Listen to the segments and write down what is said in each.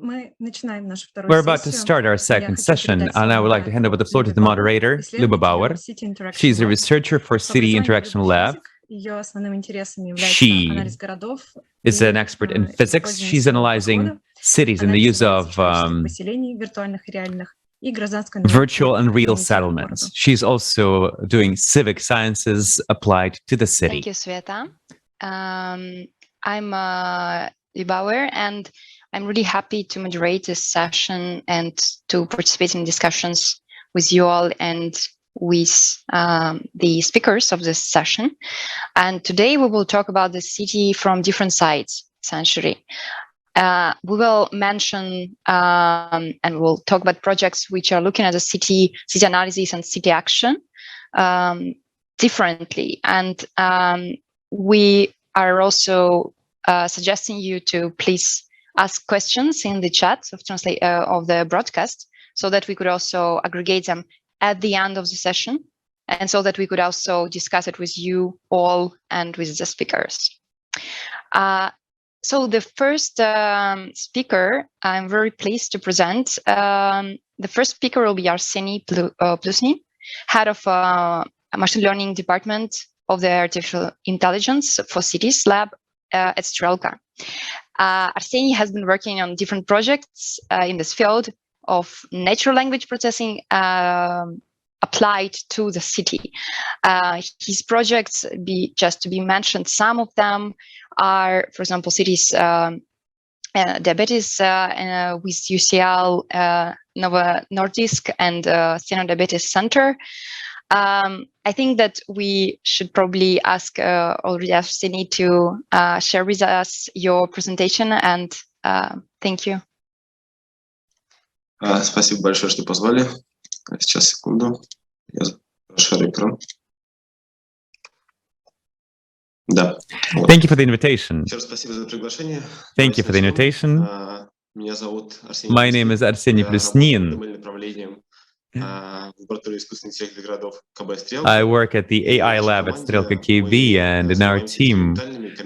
We're about to start our second session, and I would like to hand over the floor to the moderator, Lyuba Bauer. She's a researcher for City Interaction Lab. She is an expert in physics. She's analyzing cities and the use of virtual and real settlements. She's also doing civic sciences applied to the city. Thank you, Sveta. I'm Bauer, and I'm really happy to moderate this session and to participate in discussions with you all and with the speakers of this session. And today we will talk about the city from different sides, essentially. We will mention and we'll talk about projects which are looking at the city analysis and city action differently. And we are also suggesting you to please ask questions in the chat of the broadcast, so that we could also aggregate them at the end of the session, and so that we could also discuss it with you all and with the speakers. So the first speaker, I'm very pleased to present. The first speaker will be Arseny Plyusnin, head of machine learning department of the artificial intelligence for cities lab at Strelka. Arseny has been working on different projects in this field of natural language processing applied to the city. His projects, just to be mentioned, some of them are, for example, cities diabetes with UCL, Novo Nordisk, and Senior Diabetes Center. I think that we should probably ask already Arseny to share with us your presentation, and thank you. Спасибо большое, что позвали. Сейчас, секунду. Я расширю экран. Да. Thank you for the invitation. Еще раз спасибо за приглашение. Thank you for the invitation. Меня зовут Arseny. My name is Arseny Plyusnin. I work at the AI lab at Strelka KB, and in our team,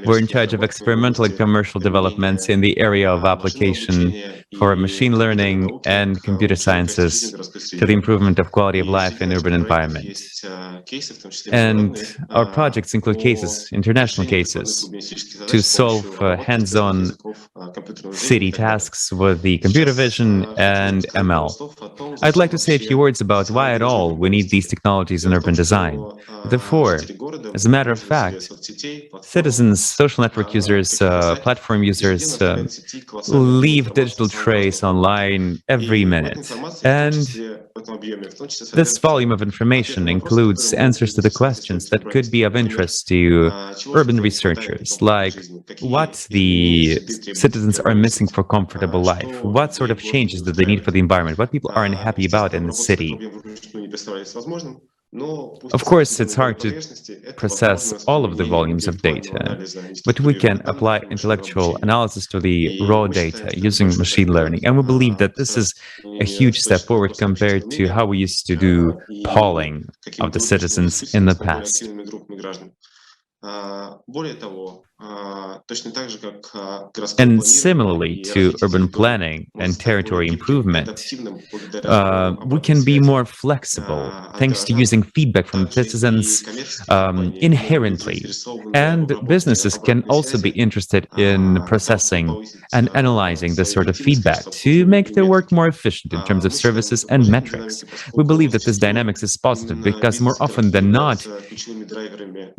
we're in charge of experimental and commercial developments in the area of application for machine learning and computer sciences to the improvement of quality of life in urban environments. And our projects include cases, international cases, to solve hands-on city tasks with the computer vision and ML. I'd like to say a few words about why at all we need these technologies in urban design. Therefore, as a matter of fact, citizens, social network users, platform users leave digital trace online every minute. And this volume of information includes answers to the questions that could be of interest to urban researchers, like what the citizens are missing for comfortable life, what sort of changes do they need for the environment, what people aren't happy about in the city. Of course, it's hard to process all of the volumes of data, but we can apply intellectual analysis to the raw data using machine learning. And we believe that this is a huge step forward compared to how we used to do polling of the citizens in the past. And similarly to urban planning and territory improvement, we can be more flexible thanks to using feedback from citizens inherently. And businesses can also be interested in processing and analyzing this sort of feedback to make their work more efficient in terms of services and metrics. We believe that this dynamics is positive because more often than not,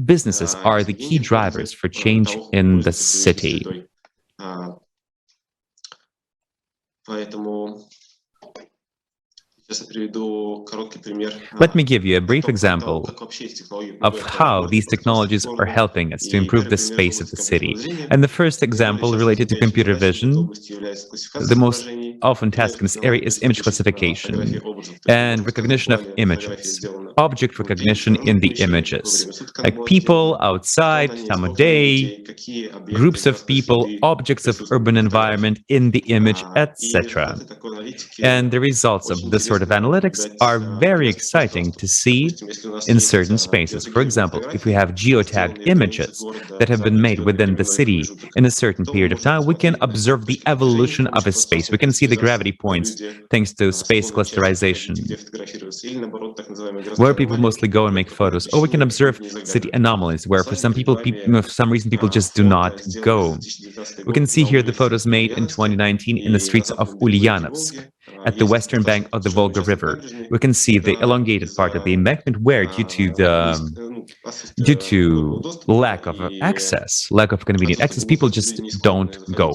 businesses are the key drivers for change in the city. Let me give you a brief example of how these technologies are helping us to improve the space of the city. And the first example related to computer vision, the most often task in this area is image classification and recognition of images, object recognition in the images, like people outside, time of day, groups of people, objects of urban environment in the image, etc. And the results of this sort of analytics are very exciting to see in certain spaces. For example, if we have geotagged images that have been made within the city in a certain period of time, we can observe the evolution of a space. We can see the gravity points thanks to space clusterization, where people mostly go and make photos. Or we can observe city anomalies, where for some people, for some reason, people just do not go. We can see here the photos made in 2019 in the streets of Ulyanovsk, at the western bank of the Volga River. We can see the elongated part of the embankment where, due to lack of access, lack of convenient access, people just don't go.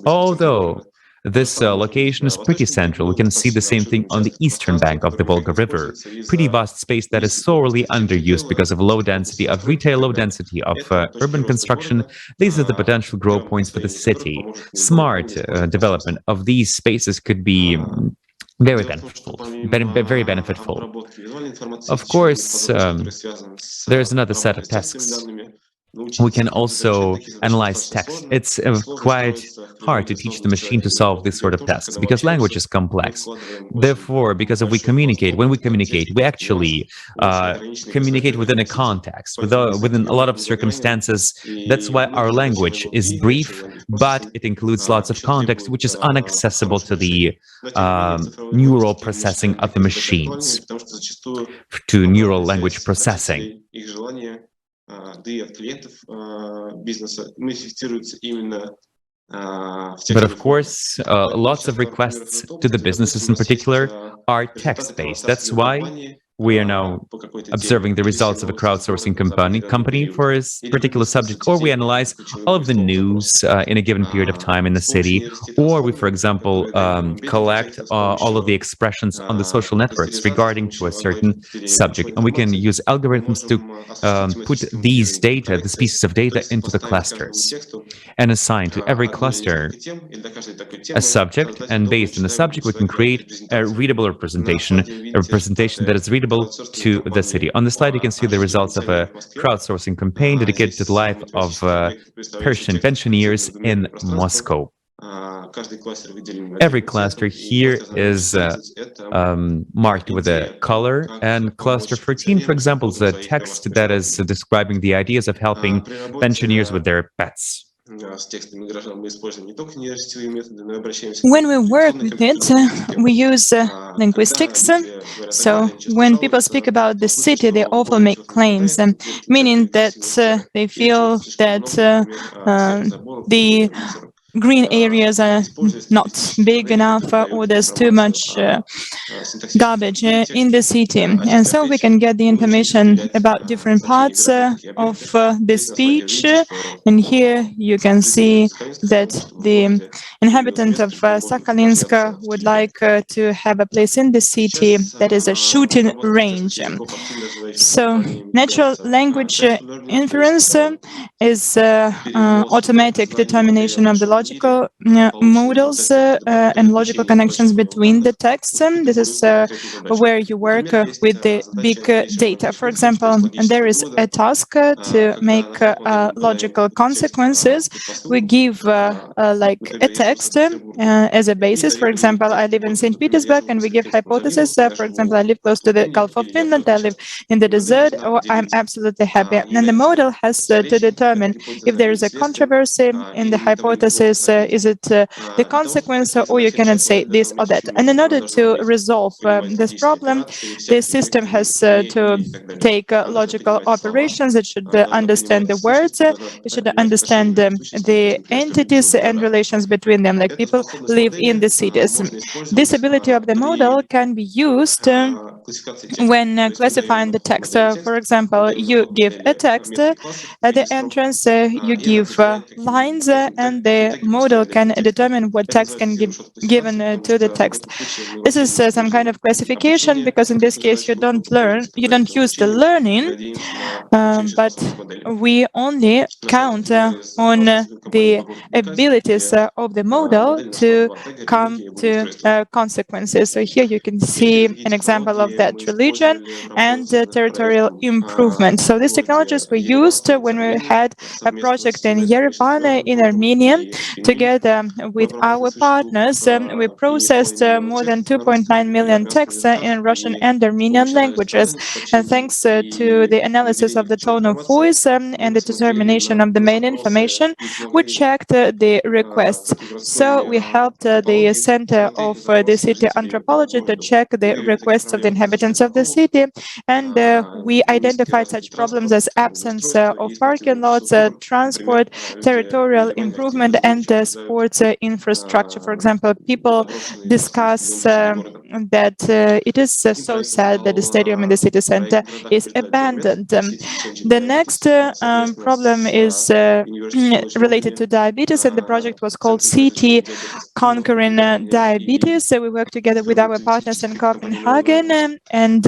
Although this location is pretty central, we can see the same thing on the eastern bank of the Volga River. Pretty vast space that is sorely underused because of low density of retail, low density of urban construction. These are the potential growth points for the city. Smart development of these spaces could be very benefitful. Of course, there's another set of tasks. We can also analyze text. It's quite hard to teach the machine to solve this sort of tasks because language is complex. Therefore, because when we communicate, we actually communicate within a context, within a lot of circumstances. That's why our language is brief, but it includes lots of context, which is inaccessible to the neural processing of the machines, to neural language processing. But of course, lots of requests to the businesses in particular are text-based. That's why we are now observing the results of a crowdsourcing company for a particular subject, or we analyze all of the news in a given period of time in the city, or we, for example, collect all of the expressions on the social networks regarding to a certain subject. And we can use algorithms to put these data, this pieces of data, into the clusters and assign to every cluster a subject, and based on the subject, we can create a readable representation, that is readable to the city. On the slide, you can see the results of a crowdsourcing campaign dedicated to the life of Persian pensioners in Moscow. Every cluster here is marked with a color, and cluster 13, for example, is a text that is describing the ideas of helping pensioners with their pets. When we work with it, we use linguistics. So when people speak about the city, they often make claims, meaning that they feel that the green areas are not big enough, or there's too much garbage in the city. And so we can get the information about different parts of the speech. And here you can see that the inhabitant of Sakhalinsk would like to have a place in the city that is a shooting range. So natural language inference is automatic determination of the logical models and logical connections between the texts. This is where you work with the big data. For example, there is a task to make logical consequences. We give like a text as a basis. For example, I live in St. Petersburg, and we give hypothesis. For example, I live close to the Gulf of Finland, I live in the desert, or I'm absolutely happy. And the model has to determine if there is a controversy in the hypothesis. Is it the consequence, or you cannot say this or that? And in order to resolve this problem, the system has to take logical operations. It should understand the words. It should understand the entities and relations between them, like people live in the cities. This ability of the model can be used when classifying the text. For example, you give a text at the entrance, you give lines, and the model can determine what text can be given to the text. This is some kind of classification, because in this case you don't use the learning, but we only count on the abilities of the model to come to consequences. So here you can see an example of that: religion and territorial improvement. So these technologies were used when we had a project in Yerevan in Armenia. Together with our partners, we processed more than 2.9 million texts in Russian and Armenian languages. And thanks to the analysis of the tone of voice and the determination of the main information, we checked the requests. So we helped the Center of the City Anthropology to check the requests of the inhabitants of the city, and we identified such problems as absence of parking lots, transport, territorial improvement, and sports infrastructure. For example, people discuss that it is so sad that the stadium in the city center is abandoned. The next problem is related to diabetes, and the project was called City Conquering Diabetes. So we work together with our partners in Copenhagen and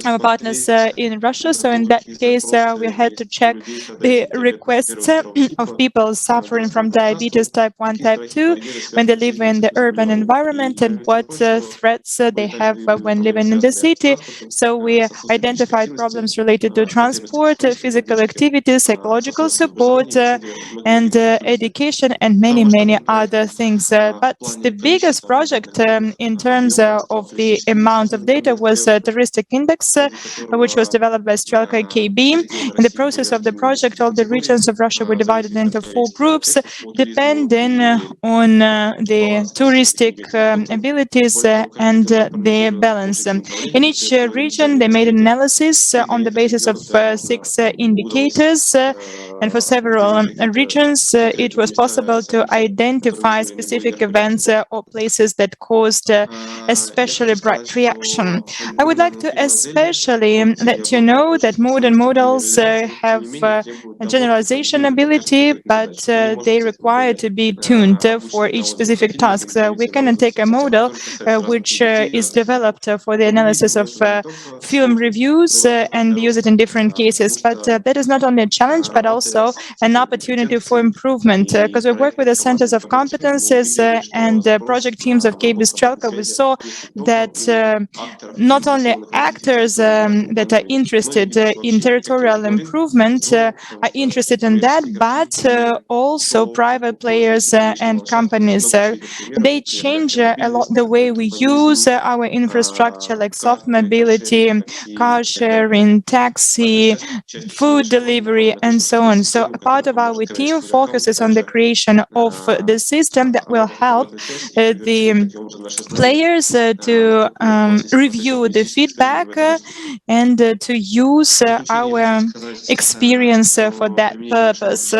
our partners in Russia. So in that case, we had to check the requests of people suffering from diabetes type 1, type 2 when they live in the urban environment, and what threats they have when living in the city. So we identified problems related to transport, physical activities, psychological support, and education, and many other things. But the biggest project in terms of the amount of data was touristic index, which was developed by Strelka KB. In the process of the project, all the regions of Russia were divided into 4 groups, depending on the touristic abilities and their balance. In each region, they made an analysis on the basis of 6 indicators, and for several regions, it was possible to identify specific events or places that caused especially bright reaction. I would like to especially let you know that modern models have a generalization ability, but they require to be tuned for each specific task. So we can take a model which is developed for the analysis of film reviews and use it in different cases. But that is not only a challenge, but also an opportunity for improvement, because we work with the centers of competences and project teams of KB Strelka. We saw that not only actors that are interested in territorial improvement are interested in that, but also private players and companies. They change a lot the way we use our infrastructure, like soft mobility, car sharing, taxi, food delivery, and so on. So a part of our team focuses on the creation of the system that will help the players to review the feedback and to use our experience for that purpose.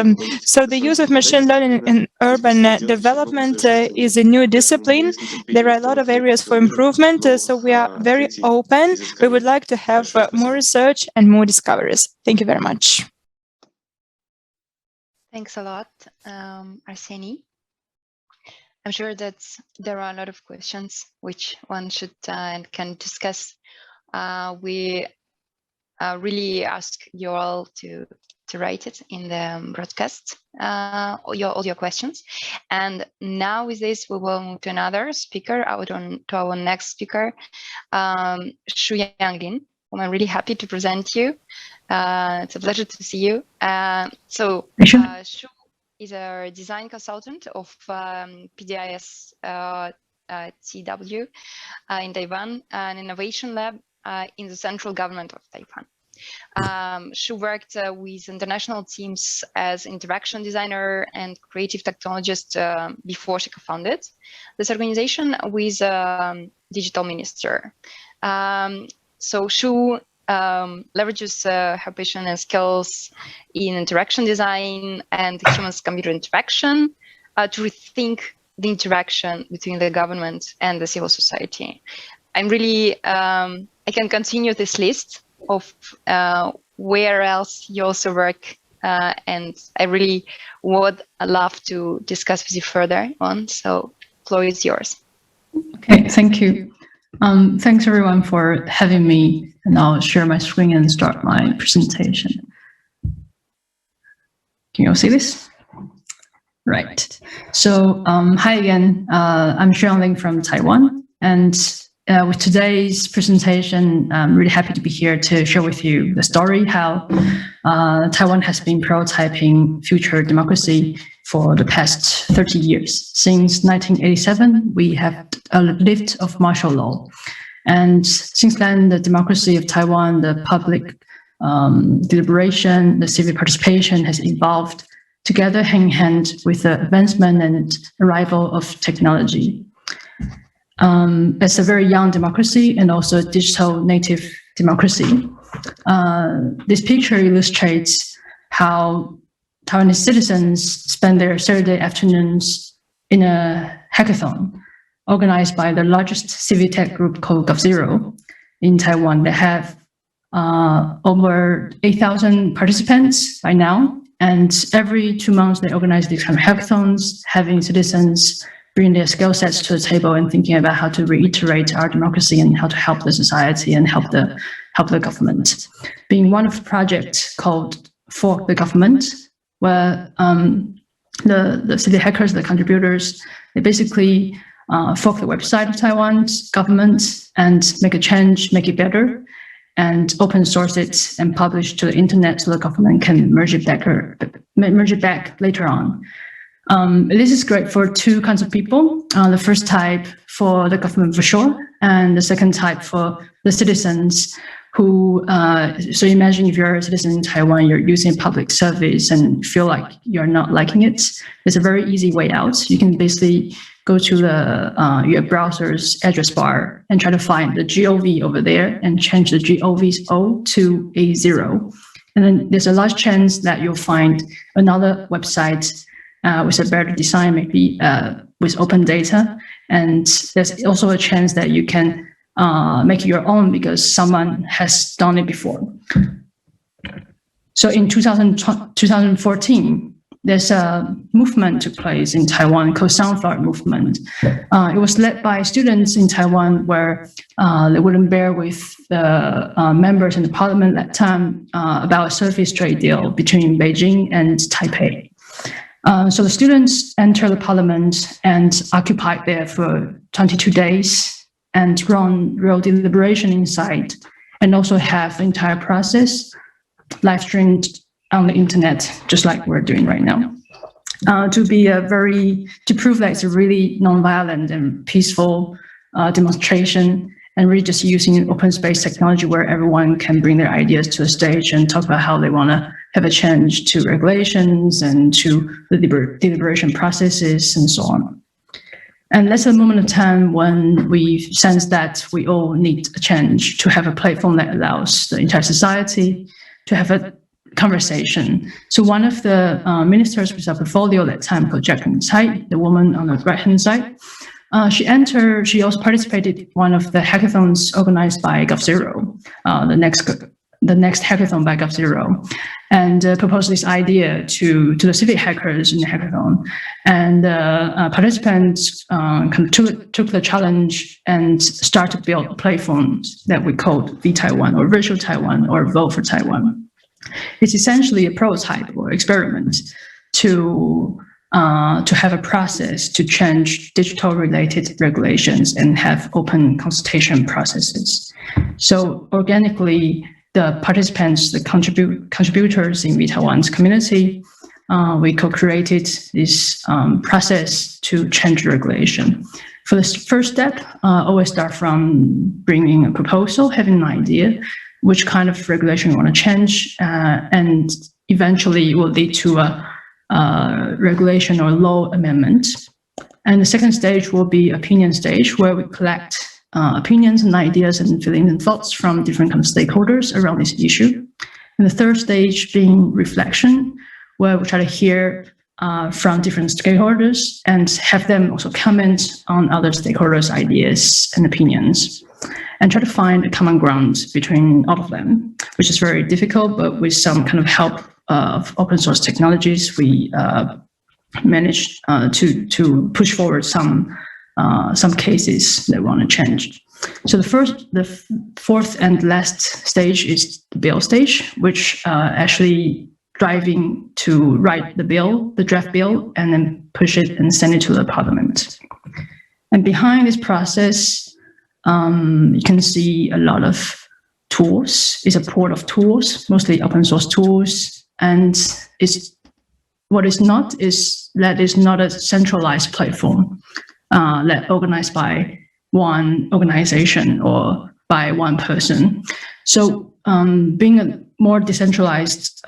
So the use of machine learning in urban development is a new discipline. There are a lot of areas for improvement, so we are very open. We would like to have more research and more discoveries. Thank you very much. Thanks a lot, Arseny. I'm sure that there are a lot of questions which one should and can discuss. We really ask you all to write it in the broadcast, all your questions. And now with this, we will move to another speaker, to our next speaker, Shu Yanglin, whom I'm really happy to present you. It's a pleasure to see you. Shu is a design consultant of PDIS TW in Taiwan, an innovation lab in the central government of Taiwan. She worked with international teams as interaction designer and creative technologist before she co-founded this organization with digital minister. So Shu leverages her passion and skills in interaction design and human-computer interaction to rethink the interaction between the government and the civil society. I'm really I can continue this list of where else you also work, and I really would love to discuss with you further on. So, floor is yours. Okay, thank you. Thanks everyone for having me, and I'll share my screen and start my presentation. Can you all see this? Right. So, hi again. I'm Strelka from Taiwan, and with today's presentation, I'm really happy to be here to share with you the story how Taiwan has been prototyping future democracy for the past 30 years. Since 1987, we have a lift of martial law. And since then, the democracy of Taiwan, the public deliberation, the civic participation has evolved together hand in hand with the advancement and arrival of technology. It's a very young democracy and also a digital native democracy. This picture illustrates how Taiwanese citizens spend their Saturday afternoons in a hackathon organized by the largest civic tech group called GovZero in Taiwan. They have over 8,000 participants by now, and every 2 months they organize these kind of hackathons, having citizens bring their skill sets to the table and thinking about how to reiterate our democracy and how to help the society and help the government. Being one of the projects called For the Government, where the city hackers, the contributors, they basically fork the website of Taiwan's government and make a change, make it better, and open source it and publish to the internet so the government can merge it back later on. This is great for two kinds of people. The first type for the government for sure, and the second type for the citizens who, so imagine if you're a citizen in Taiwan, you're using public service and feel like you're not liking it. It's a very easy way out. You can basically go to the your browser's address bar and try to find the GOV over there and change the GOV's O to a 0. And then there's a large chance that you'll find another website with a better design, maybe with open data. And there's also a chance that you can make it your own because someone has done it before. So in 2014, there's a movement took place in Taiwan called Sunflower Movement. It was led by students in Taiwan where they wouldn't bear with the members in the parliament at that time about a surface trade deal between Beijing and Taipei. So the students entered the parliament and occupied there for 22 days and run real deliberation inside, and also have the entire process live streamed on the internet, just like we're doing right now. To prove that it's a really non-violent and peaceful demonstration, and really just using open space technology where everyone can bring their ideas to a stage and talk about how they want to have a change to regulations and to the deliberation processes and so on. And that's a moment of time when we sense that we all need a change to have a platform that allows the entire society to have a conversation. So one of the ministers with a portfolio at that time called Jacqueline Tsai, the woman on the right-hand side, she also participated in one of the hackathons organized by GovZero, the next hackathon by GovZero, and proposed this idea to the civic hackers in the hackathon. And participants took the challenge and started to build platforms that we called V-Taiwan or Virtual Taiwan or Vote for Taiwan. It's essentially a prototype or experiment to have a process to change digital related regulations and have open consultation processes. So organically, the participants, the contributors in V-Taiwan's community, we co-created this process to change the regulation. For the first step, always start from bringing a proposal, having an idea, which kind of regulation you want to change, and eventually it will lead to a regulation or law amendment. And the second stage will be opinion stage, where we collect opinions and ideas and feelings and thoughts from different kind of stakeholders around this issue. And the third stage being reflection, where we try to hear from different stakeholders and have them also comment on other stakeholders' ideas and opinions. and try to find a common ground between all of them, which is very difficult, but with some kind of help of open source technologies, we managed to push forward some cases that we want to change. So the fourth and last stage is the bill stage, which actually driving to write the draft bill, and then push it and send it to the parliament. And behind this process, you can see a lot of tools. It's a port of tools, mostly open source tools. And what is not is that it's not a centralized platform that organized by one organization or by one person. So being a more decentralized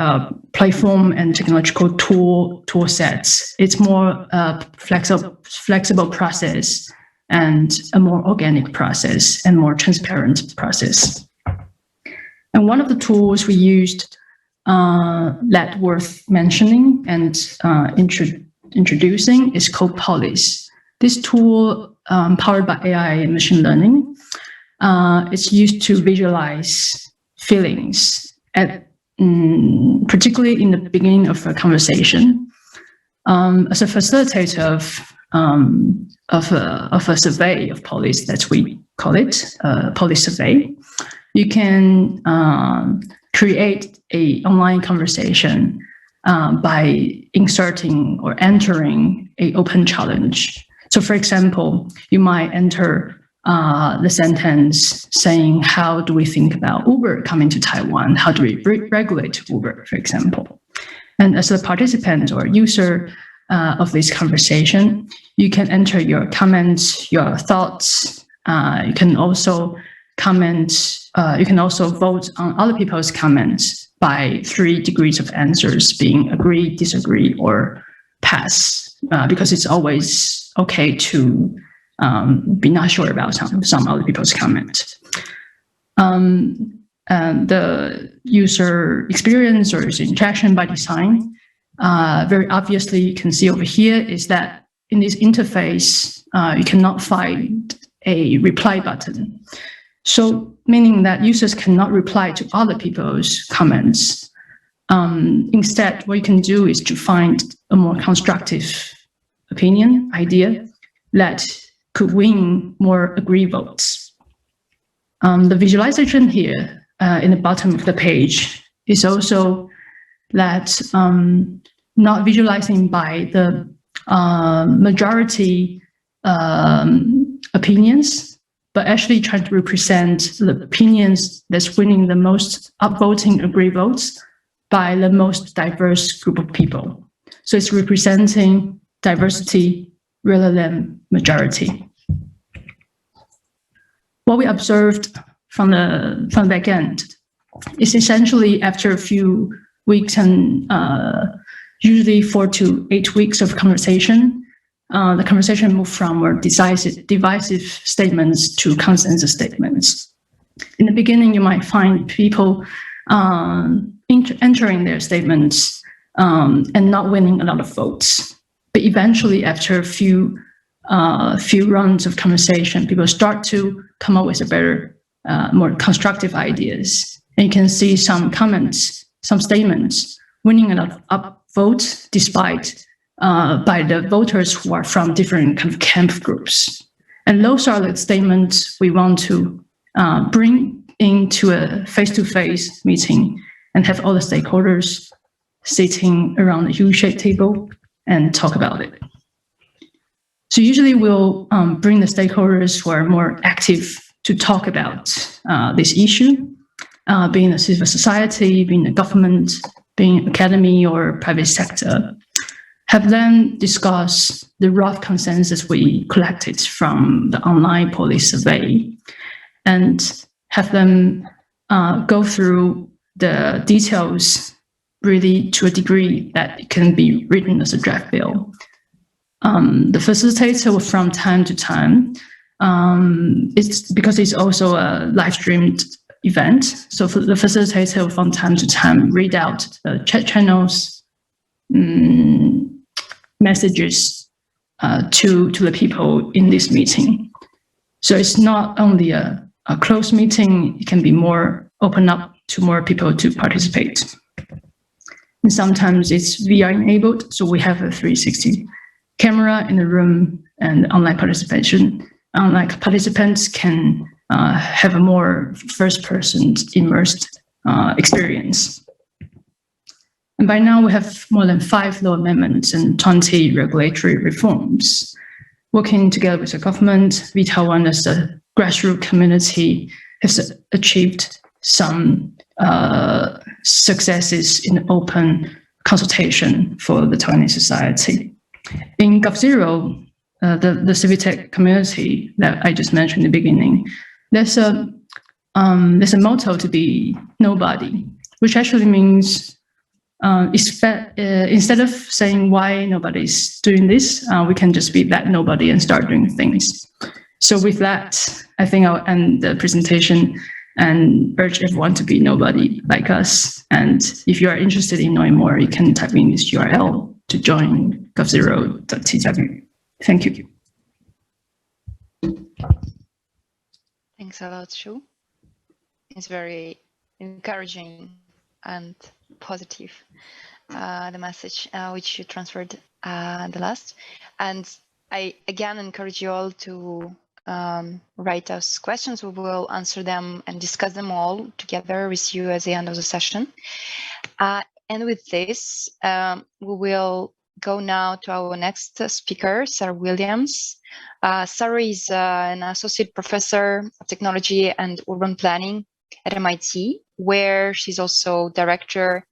platform and technological tool sets, it's more flexible process and a more organic process and more transparent process. And one of the tools we used that worth mentioning and introducing is called Polis. This tool, powered by AI and machine learning, is used to visualize feelings, particularly in the beginning of a conversation. As a facilitator of a survey of Polis, that we call it, Polis survey, you can create an online conversation by inserting or entering an open challenge. So for example, you might enter the sentence saying, how do we think about Uber coming to Taiwan? How do we regulate Uber, for example? And as a participant or user of this conversation, you can enter your comments, your thoughts. You can also comment. You can also vote on other people's comments by 3 degrees of answers, being agree, disagree, or pass, because it's always okay to be not sure about some other people's comments. And the user experience or user interaction by design, very obviously you can see over here is that in this interface, you cannot find a reply button. So meaning that users cannot reply to other people's comments. Instead, what you can do is to find a more constructive opinion, idea that could win more agree votes. The visualization here in the bottom of the page is also that not visualizing by the majority opinions, but actually trying to represent the opinions that's winning the most upvoting agree votes by the most diverse group of people. So it's representing diversity rather than majority. What we observed from the back end is essentially after a few weeks and usually 4 to 8 weeks of conversation, the conversation moved from more divisive statements to consensus statements. In the beginning, you might find people entering their statements and not winning a lot of votes. But eventually, after a few rounds of conversation, people start to come up with a better, more constructive ideas. And you can see some comments, some statements winning a lot of upvotes despite by the voters who are from different kind of camp groups. And those are the statements we want to bring into a face-to-face meeting and have all the stakeholders sitting around the U-shaped table and talk about it. So usually we'll bring the stakeholders who are more active to talk about this issue, being the civil society, being the government, being academy or private sector. Have them discuss the rough consensus we collected from the online Polis survey and have them go through the details really to a degree that it can be written as a draft bill. The facilitator from time to time, it's because it's also a live streamed event. So for the facilitator from time to time read out the chat channels, messages to the people in this meeting. So it's not only a a closed meeting, it can be more open up to more people to participate. And sometimes it's VR enabled, so we have a 360 camera in the room, and online participation. Online participants can have a more first-person immersed experience. And by now we have more than 5 law amendments and 20 regulatory reforms. Working together with the government, we Taiwan as a grassroots community has achieved some successes in open consultation for the Taiwanese society. In GovZero, the Civic community that I just mentioned in the beginning, there's a motto to be nobody, which actually means instead of saying why nobody's doing this, we can just be that nobody and start doing things. So with that, I think I'll end the presentation and urge everyone to be nobody like us. And if you are interested in knowing more, you can type in this URL to join govzero.tw. Thank you. Thanks a lot, Shu. It's very encouraging and positive, the message which you transferred the last. And I again encourage you all to write us questions. We will answer them and discuss them all together with you at the end of the session. And with this, we will go now to our next speaker, Sarah Williams. Sarah is an associate professor of technology and urban planning at MIT, where she's also director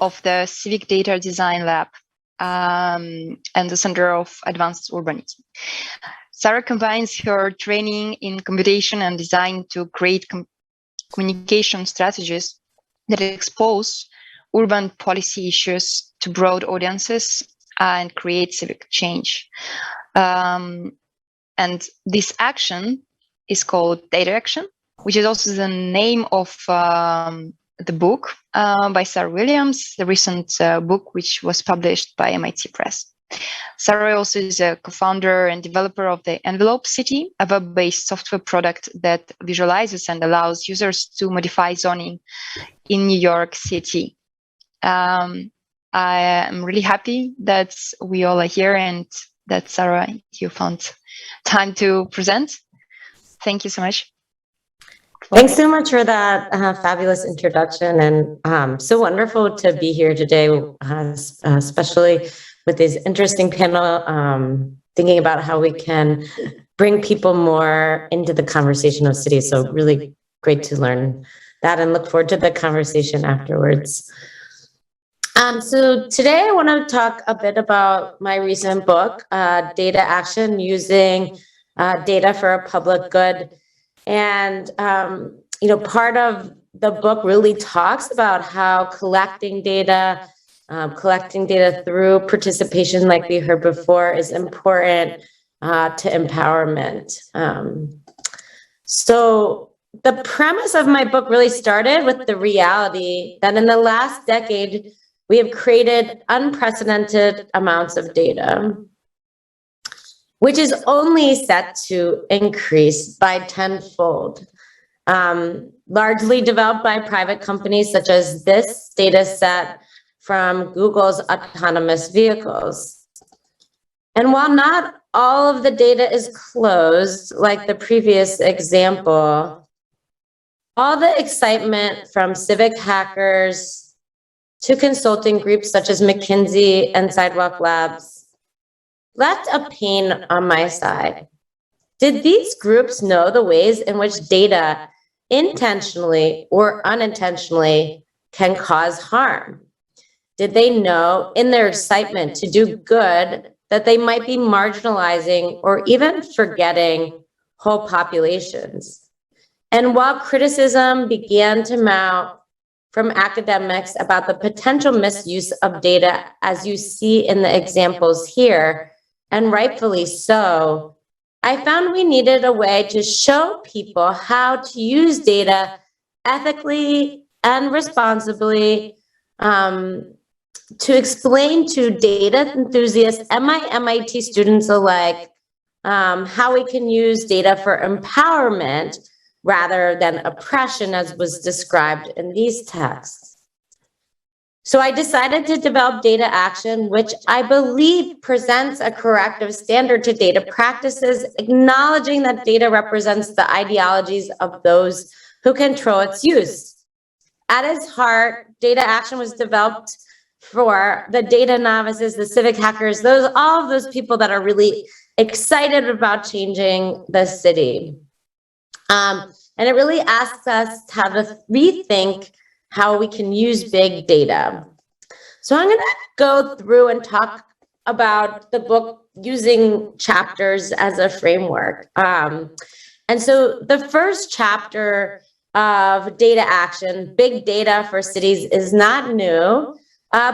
of the Civic Data Design Lab and the Center of Advanced Urbanism. Sarah combines her training in computation and design to create communication strategies that expose urban policy issues to broad audiences and create civic change. And this action is called Data Action, which is also the name of the book by Sarah Williams, the recent book which was published by MIT Press. Sarah also is a co-founder and developer of the Envelope City, a web-based software product that visualizes and allows users to modify zoning in New York City. I am really happy that we all are here and that, Sarah, you found time to present. Thank you so much. Thanks so much for that fabulous introduction, and so wonderful to be here today, especially with this interesting panel, thinking about how we can bring people more into the conversation of cities. So really great to learn that and look forward to the conversation afterwards. So today I want to talk a bit about my recent book, Data Action, Using Data for a Public Good. And, part of the book really talks about how collecting data through participation, like we heard before, is important to empowerment. So the premise of my book really started with the reality that in the last decade, we have created unprecedented amounts of data, which is only set to increase by tenfold, largely developed by private companies such as this data set from Google's autonomous vehicles. And while not all of the data is closed, like the previous example, all the excitement from civic hackers to consulting groups such as McKinsey and Sidewalk Labs left a pain on my side. Did these groups know the ways in which data intentionally or unintentionally can cause harm? Did they know in their excitement to do good that they might be marginalizing or even forgetting whole populations? And while criticism began to mount from academics about the potential misuse of data, as you see in the examples here, and rightfully so, I found we needed a way to show people how to use data ethically and responsibly, to explain to data enthusiasts and my MIT students alike how we can use data for empowerment rather than oppression as was described in these texts. So I decided to develop data action, which I believe presents a corrective standard to data practices, acknowledging that data represents the ideologies of those who control its use. At its heart, data action was developed for the data novices, the civic hackers, all of those people that are really excited about changing the city. And it really asks us to have a rethink how we can use big data. So I'm going to go through and talk about the book using chapters as a framework. And so the first chapter of data action, big data for cities, is not new.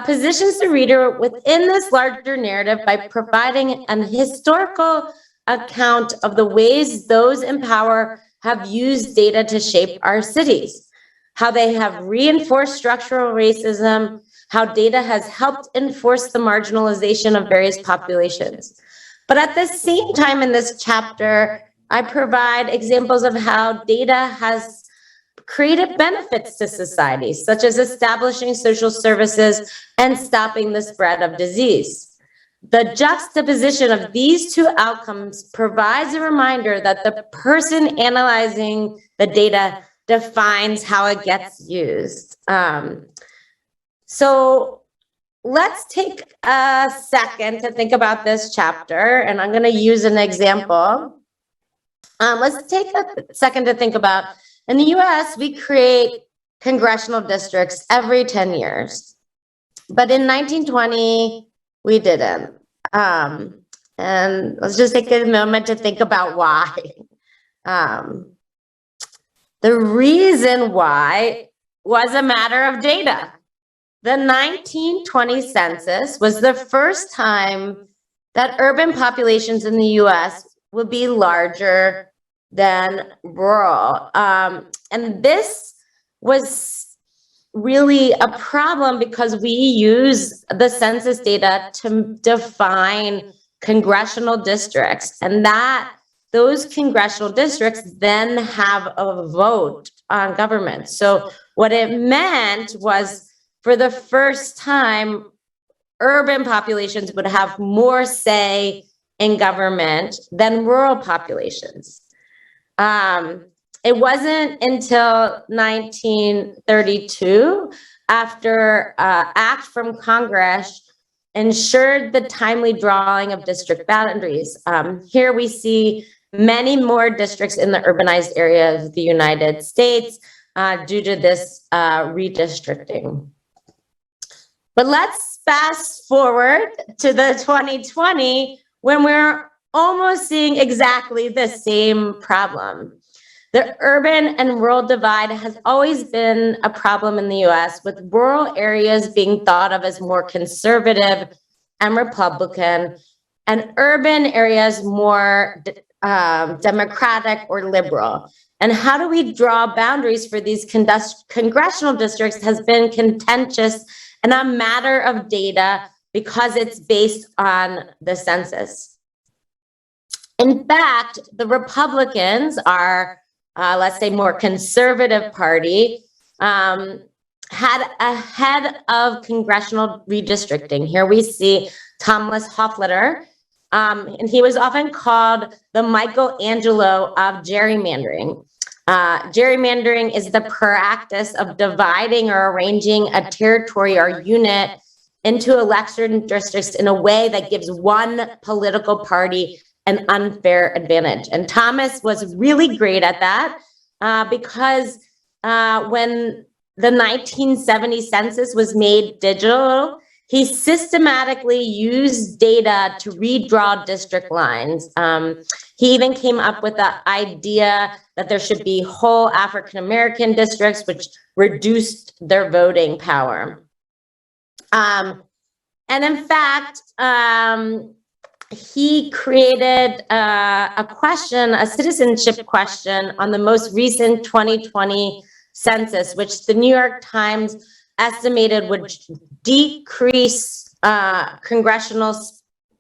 Positions the reader within this larger narrative by providing an historical account of the ways those in power have used data to shape our cities, how they have reinforced structural racism, how data has helped enforce the marginalization of various populations. But at the same time in this chapter, I provide examples of how data has created benefits to society, such as establishing social services and stopping the spread of disease. The juxtaposition of these two outcomes provides a reminder that the person analyzing the data defines how it gets used. So let's take a second to think about this chapter, and I'm going to use an example. Let's take a second to think about, in the US, we create congressional districts every 10 years. But in 1920, we didn't. And let's just take a moment to think about why. The reason why was a matter of data. The 1920 census was the first time that urban populations in the US would be larger than rural. And this was really a problem because we use the census data to define congressional districts, and those congressional districts then have a vote on government. So what it meant was, for the first time, urban populations would have more say in government than rural populations. It wasn't until 1932, after act from Congress ensured the timely drawing of district boundaries. Here we see many more districts in the urbanized areas of the United States due to this redistricting. But let's fast forward to the 2020, when we're almost seeing exactly the same problem. The urban and rural divide has always been a problem in the US, with rural areas being thought of as more conservative and Republican, and urban areas more democratic or liberal. And how do we draw boundaries for these congressional districts has been contentious and a matter of data because it's based on the census. In fact, the Republicans are, let's say, more conservative party, had ahead of congressional redistricting. Here we see Thomas Hofstadter, and he was often called the Michelangelo of gerrymandering. Gerrymandering is the practice of dividing or arranging a territory or unit into election districts in a way that gives one political party an unfair advantage. And Thomas was really great at that because when the 1970 census was made digital, he systematically used data to redraw district lines. He even came up with the idea that there should be whole African-American districts, which reduced their voting power. And in fact, he created a citizenship question on the most recent 2020 census, which the New York Times estimated would decrease congressional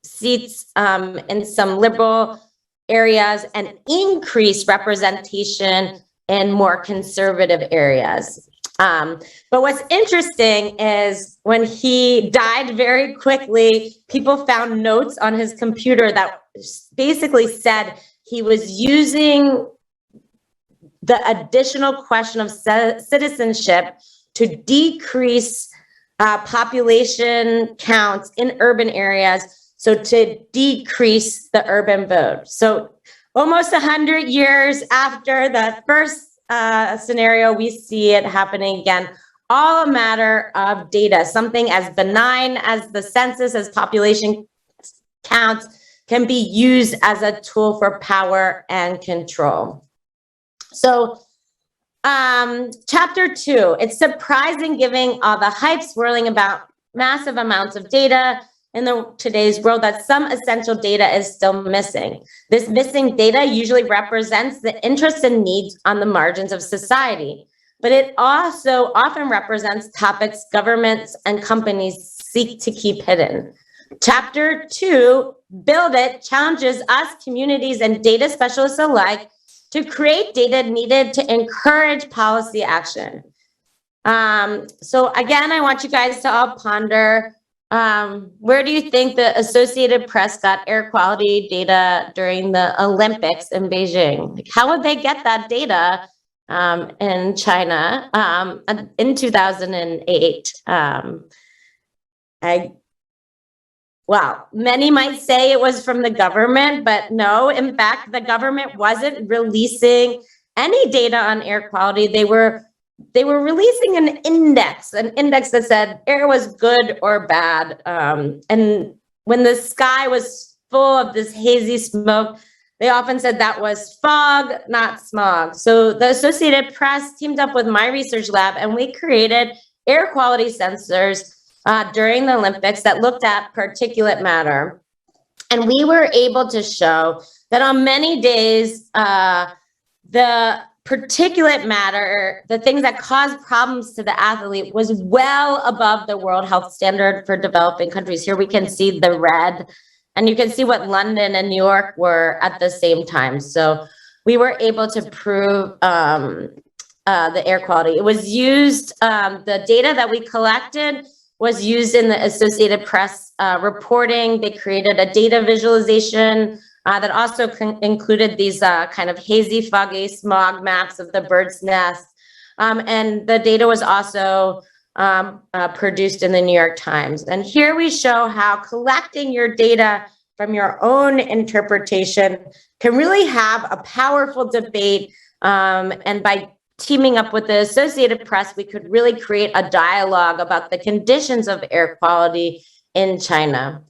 seats in some liberal areas and increase representation in more conservative areas. But what's interesting is when he died very quickly, people found notes on his computer that basically said he was using the additional question of citizenship to decrease population counts in urban areas, so to decrease the urban vote. So almost 100 years after the first scenario, we see it happening again. All a matter of data. Something as benign as the census, as population counts, can be used as a tool for power and control. So chapter 2, it's surprising given all the hype swirling about massive amounts of data in today's world that some essential data is still missing. This missing data usually represents the interests and needs on the margins of society, but it also often represents topics governments and companies seek to keep hidden. Chapter 2, Build It, challenges us, communities, and data specialists alike to create data needed to encourage policy action. So again, I want you guys to all ponder, where do you think the Associated Press got air quality data during the Olympics in Beijing? Like, how would they get that data in China in 2008? Well, many might say it was from the government, but no, in fact, the government wasn't releasing any data on air quality. They were releasing an index that said air was good or bad. And when the sky was full of this hazy smoke, they often said that was fog, not smog. So the Associated Press teamed up with my research lab, and we created air quality sensors during the Olympics that looked at particulate matter. And we were able to show that on many days, the particulate matter, the things that cause problems to the athlete, was well above the World Health Standard for developing countries. Here we can see the red, and you can see what London and New York were at the same time. So we were able to prove the air quality. It was used, the data that we collected was used in the Associated Press reporting. They created a data visualization that also included these kind of hazy, foggy smog maps of the bird's nest. And the data was also produced in the New York Times. And here we show how collecting your data from your own interpretation can really have a powerful debate. And by teaming up with the Associated Press, we could really create a dialogue about the conditions of air quality in China.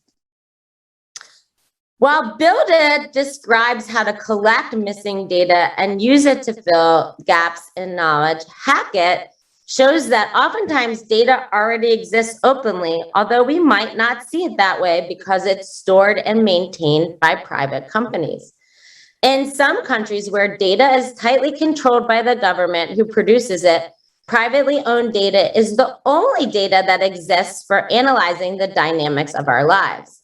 While Build It describes how to collect missing data and use it to fill gaps in knowledge, Hack It shows that oftentimes data already exists openly, although we might not see it that way because it's stored and maintained by private companies. In some countries where data is tightly controlled by the government who produces it, privately owned data is the only data that exists for analyzing the dynamics of our lives.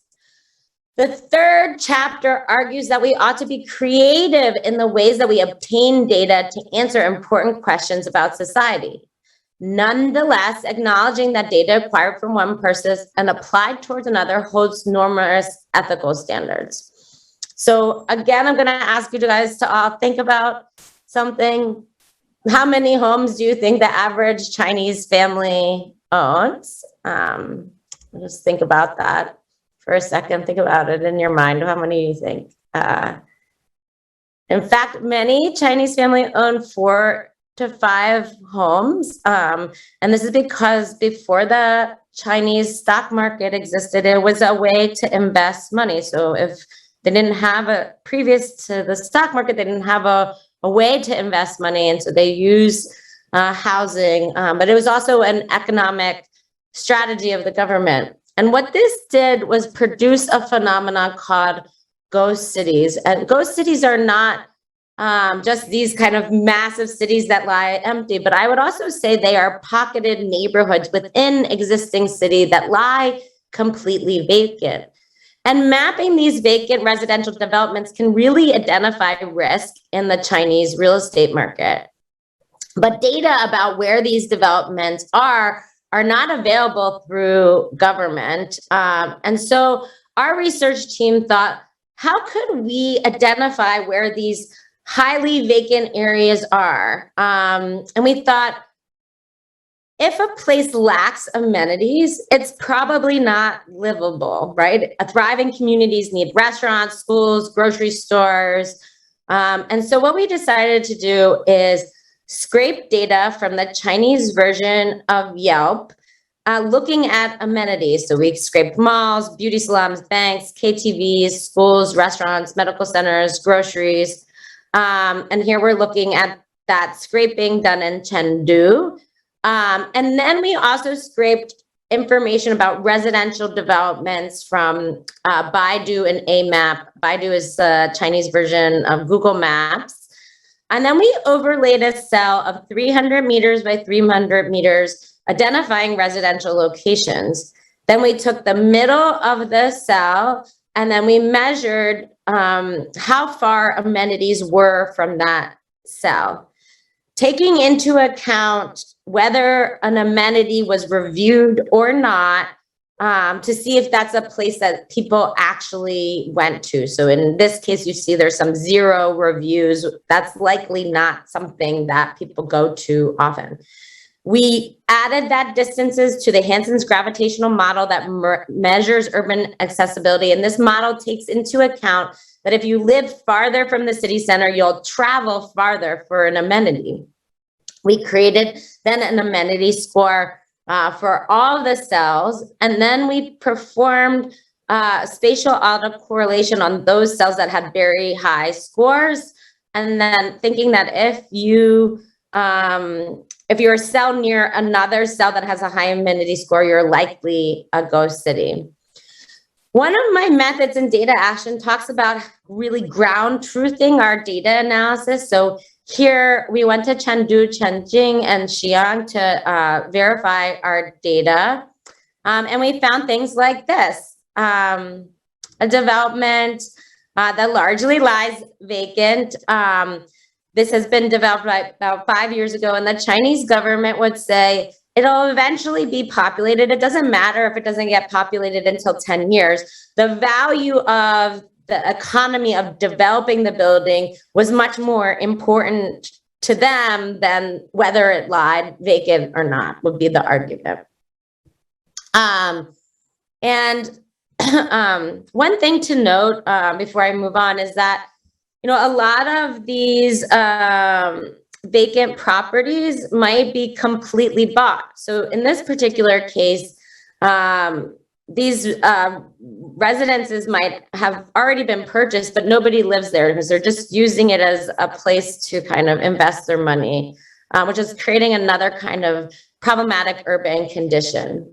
The third chapter argues that we ought to be creative in the ways that we obtain data to answer important questions about society. Nonetheless, acknowledging that data acquired from one person and applied towards another holds numerous ethical standards. So again, I'm going to ask you guys to all think about something. How many homes do you think the average Chinese family owns? Just think about that for a second. Think about it in your mind. How many do you think? In fact, many Chinese families own 4 to 5 homes. And this is because before the Chinese stock market existed, it was a way to invest money. So if they didn't have previous to the stock market, they didn't have a way to invest money. And so they use housing, but it was also an economic strategy of the government. And what this did was produce a phenomenon called ghost cities. And ghost cities are not just these kind of massive cities that lie empty, but I would also say they are pocketed neighborhoods within existing city that lie completely vacant. And mapping these vacant residential developments can really identify risk in the Chinese real estate market. But data about where these developments are not available through government. And so our research team thought, how could we identify where these highly vacant areas are? And we thought, if a place lacks amenities, it's probably not livable, right? Thriving communities need restaurants, schools, grocery stores. And so what we decided to do is scrape data from the Chinese version of Yelp, looking at amenities. So we scraped malls, beauty salons, banks, KTVs, schools, restaurants, medical centers, groceries. And here we're looking at that scraping done in Chengdu. And then we also scraped information about residential developments from Baidu and AMap. Baidu is the Chinese version of Google Maps. And then we overlaid a cell of 300 meters by 300 meters, identifying residential locations. Then we took the middle of the cell and then we measured how far amenities were from that cell, taking into account whether an amenity was reviewed or not, to see if that's a place that people actually went to. So in this case, you see there's some 0 reviews. That's likely not something that people go to often. We added that distances to the Hansen's gravitational model that measures urban accessibility. And this model takes into account that if you live farther from the city center, you'll travel farther for an amenity. We created then an amenity score for all the cells, and then we performed spatial autocorrelation on those cells that had very high scores, and then thinking that if you're a cell near another cell that has a high amenity score, you're likely a ghost city. One of my methods in data action talks about really ground truthing our data analysis. So here we went to Chengdu, Chengqing, and Xi'an to verify our data. And we found things like this, a development that largely lies vacant. This has been developed about 5 years ago, and the Chinese government would say it'll eventually be populated. It doesn't matter if it doesn't get populated until 10 years. The value of the economy of developing the building was much more important to them than whether it lied vacant or not, would be the argument. One thing to note before I move on is that, a lot of these vacant properties might be completely bought. So in this particular case, these residences might have already been purchased, but nobody lives there because they're just using it as a place to kind of invest their money, which is creating another kind of problematic urban condition.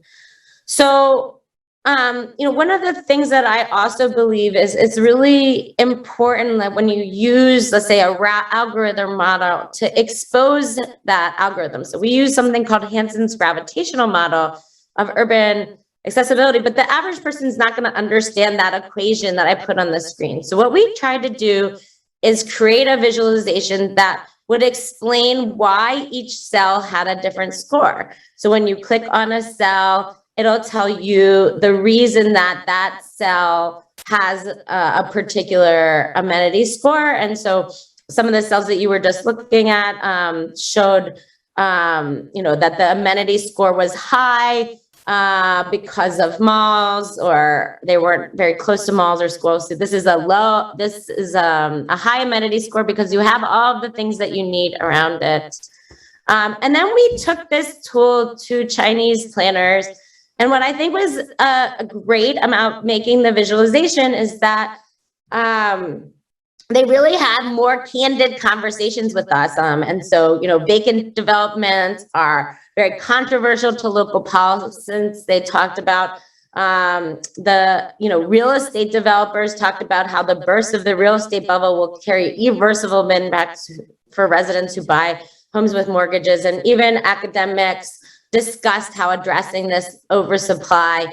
So, one of the things that I also believe is it's really important that when you use, let's say, a algorithm model to expose that algorithm. So we use something called Hansen's gravitational model of urban accessibility, but the average person is not going to understand that equation that I put on the screen. So what we tried to do is create a visualization that would explain why each cell had a different score. So when you click on a cell, it'll tell you the reason that that cell has a particular amenity score. And so some of the cells that you were just looking at showed, that the amenity score was high because of malls, or they weren't very close to malls or schools. So this is a high amenity score because you have all of the things that you need around it. And then we took this tool to Chinese planners. And what I think was great about making the visualization is that they really had more candid conversations with us. And so, vacant developments are very controversial to local politicians. They talked about real estate developers talked about how the burst of the real estate bubble will carry irreversible impacts for residents who buy homes with mortgages. And even academics discussed how addressing this oversupply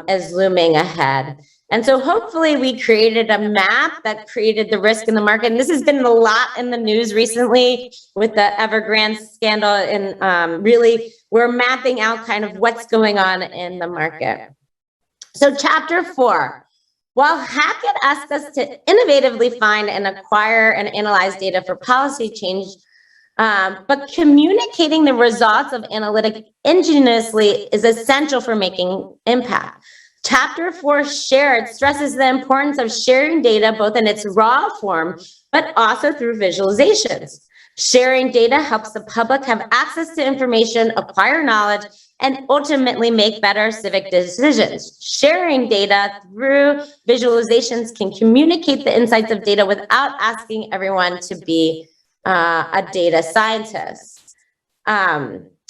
is looming ahead. And so hopefully we created a map that created the risk in the market. And this has been a lot in the news recently with the Evergrande scandal. And really, we're mapping out kind of what's going on in the market. So chapter 4. While Hackett asks us to innovatively find and acquire and analyze data for policy change, but communicating the results of analytic ingeniously is essential for making impact. Chapter 4 shared stresses the importance of sharing data both in its raw form, but also through visualizations. Sharing data helps the public have access to information, acquire knowledge, and ultimately make better civic decisions. Sharing data through visualizations can communicate the insights of data without asking everyone to be a data scientist.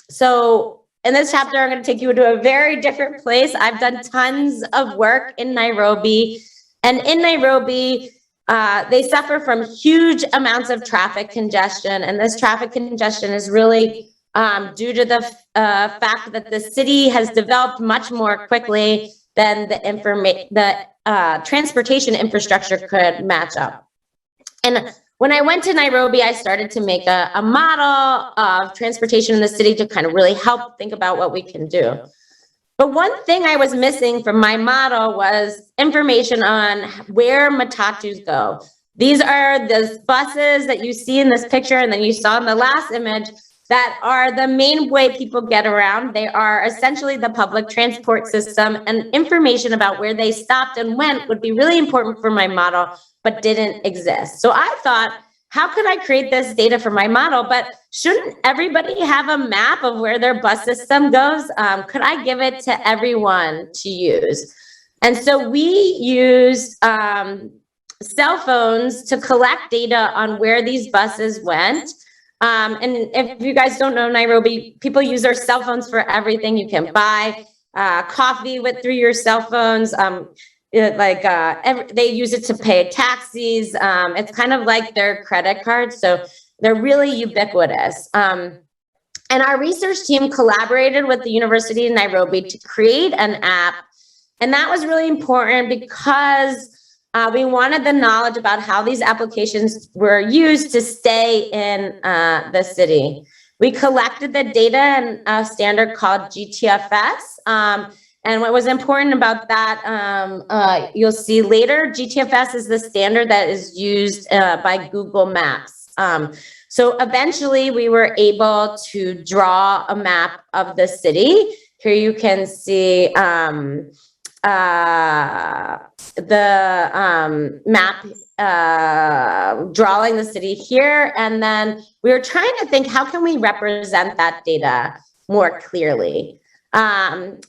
So in this chapter, I'm going to take you to a very different place. I've done tons of work in Nairobi, and in Nairobi, they suffer from huge amounts of traffic congestion, and this traffic congestion is really due to the fact that the city has developed much more quickly than the transportation infrastructure could match up. And when I went to Nairobi, I started to make a model of transportation in the city to kind of really help think about what we can do. But one thing I was missing from my model was information on where matatus go. These are the buses that you see in this picture and then you saw in the last image that are the main way people get around. They are essentially the public transport system, and information about where they stopped and went would be really important for my model, but didn't exist. So I thought, how could I create this data for my model? But shouldn't everybody have a map of where their bus system goes? Could I give it to everyone to use? And so we used cell phones to collect data on where these buses went. And if you guys don't know Nairobi, people use their cell phones for everything. You can buy coffee through your cell phones. They use it to pay taxis. It's kind of like their credit card. So they're really ubiquitous. And our research team collaborated with the University of Nairobi to create an app. And that was really important because we wanted the knowledge about how these applications were used to stay in the city. We collected the data in a standard called GTFS. And what was important about that, you'll see later, GTFS is the standard that is used by Google Maps. So eventually we were able to draw a map of the city. Here you can see the map drawing the city here. And then we were trying to think, how can we represent that data more clearly?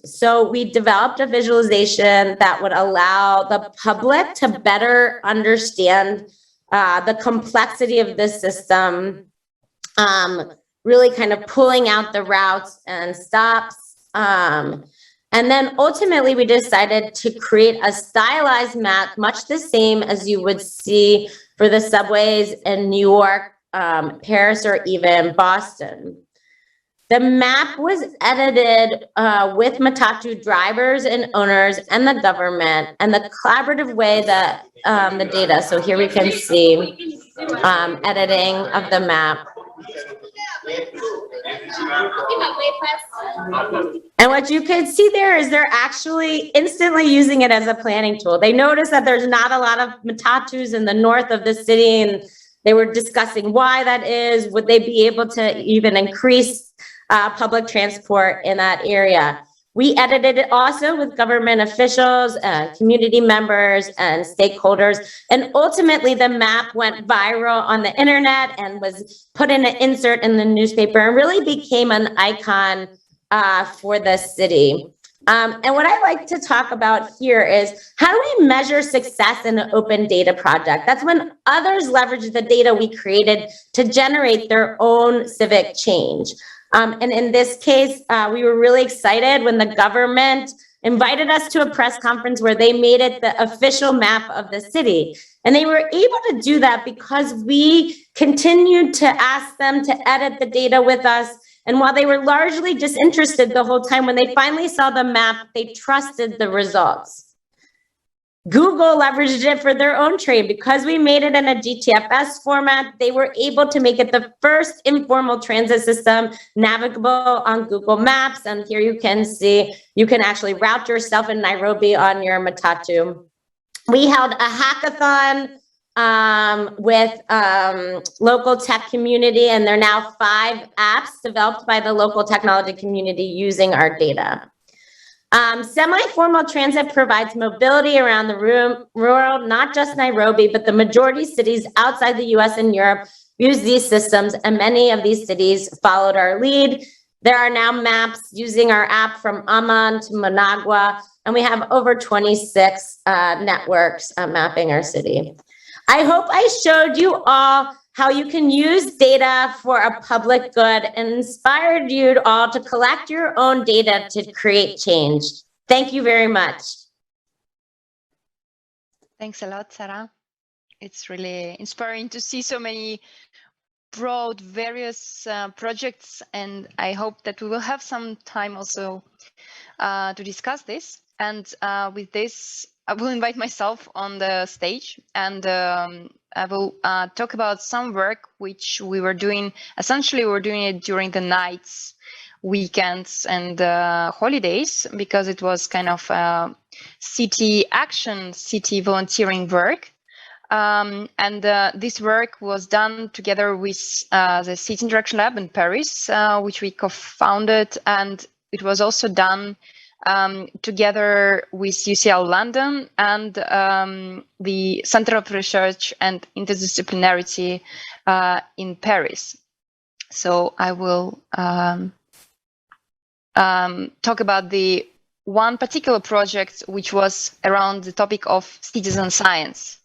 So we developed a visualization that would allow the public to better understand the complexity of this system, really kind of pulling out the routes and stops. And then ultimately we decided to create a stylized map, much the same as you would see for the subways in New York, Paris, or even Boston. The map was edited with Matatu drivers and owners and the government and the collaborative way that the data. So here we can see editing of the map. And what you can see there is they're actually instantly using it as a planning tool. They noticed that there's not a lot of matatus in the north of the city, and they were discussing why that is. Would they be able to even increase public transport in that area? We edited it also with government officials, community members, and stakeholders. And ultimately, the map went viral on the internet and was put in an insert in the newspaper and really became an icon for the city. And what I like to talk about here is, how do we measure success in an open data project? That's when others leverage the data we created to generate their own civic change. And in this case, we were really excited when the government invited us to a press conference where they made it the official map of the city. And they were able to do that because we continued to ask them to edit the data with us. And while they were largely disinterested the whole time, when they finally saw the map, they trusted the results. Google leveraged it for their own trade. Because we made it in a GTFS format, they were able to make it the first informal transit system navigable on Google Maps. And here you can see, you can actually route yourself in Nairobi on your matatu. We held a hackathon with local tech community, and there are now 5 apps developed by the local technology community using our data. Semi-formal transit provides mobility around the world, not just Nairobi, but the majority cities outside the US and Europe use these systems, and many of these cities followed our lead. There are now maps using our app from Amman to Managua, and we have over 26 networks mapping our city. I hope I showed you all how you can use data for a public good and inspired you all to collect your own data to create change. Thank you very much. Thanks a lot, Sarah. It's really inspiring to see so many broad, various projects, and I hope that we will have some time also to discuss this. And with this, I will invite myself on the stage, and I will talk about some work which we were doing. Essentially, we were doing it during the nights, weekends, and holidays, because it was kind of city action, city volunteering work. This work was done together with the City Interaction Lab in Paris, which we co-founded, and it was also done together with UCL London and the Center of Research and Interdisciplinarity in Paris. So I will talk about the one particular project, which was around the topic of citizen science.